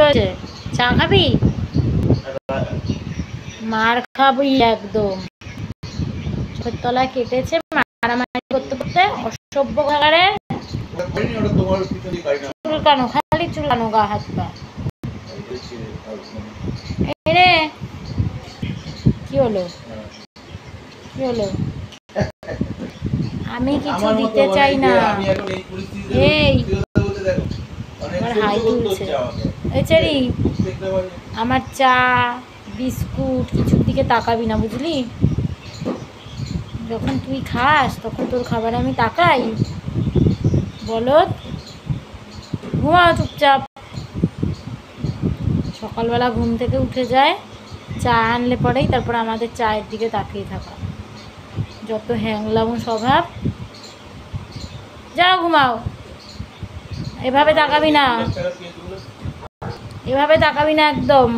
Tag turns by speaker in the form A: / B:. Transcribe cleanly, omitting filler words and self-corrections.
A: হয়েছে? চা খাবি? মার খাবি একদম। চোখের তলায় কেটেছে, মারামারি করতে করতে অসভ্য ঘাড়ে। চুলকানো, খালি চুলকানো গা হাত পা। রে কি হলো? কি হলো? আমি কিছু দিতে চাই না। এই আমার হাই তুলছে। এই চেরি, আমার চা বিস্কুট কিছুর দিকে তাকাবি না, বুঝলি? যখন তুই খাস তখন তোর খাবারে আমি তাকাই? বলত, ঘুমা চুপচাপ। সকালবেলা ঘুম থেকে উঠে যায়, চা আনলে পরেই তারপর আমাদের চায়ের দিকে তাকিয়ে থাকা। যত হ্যাংলামো স্বভাব। যাও ঘুমাও। এভাবে তাকাবি না, এভাবে তাকাবি না একদম।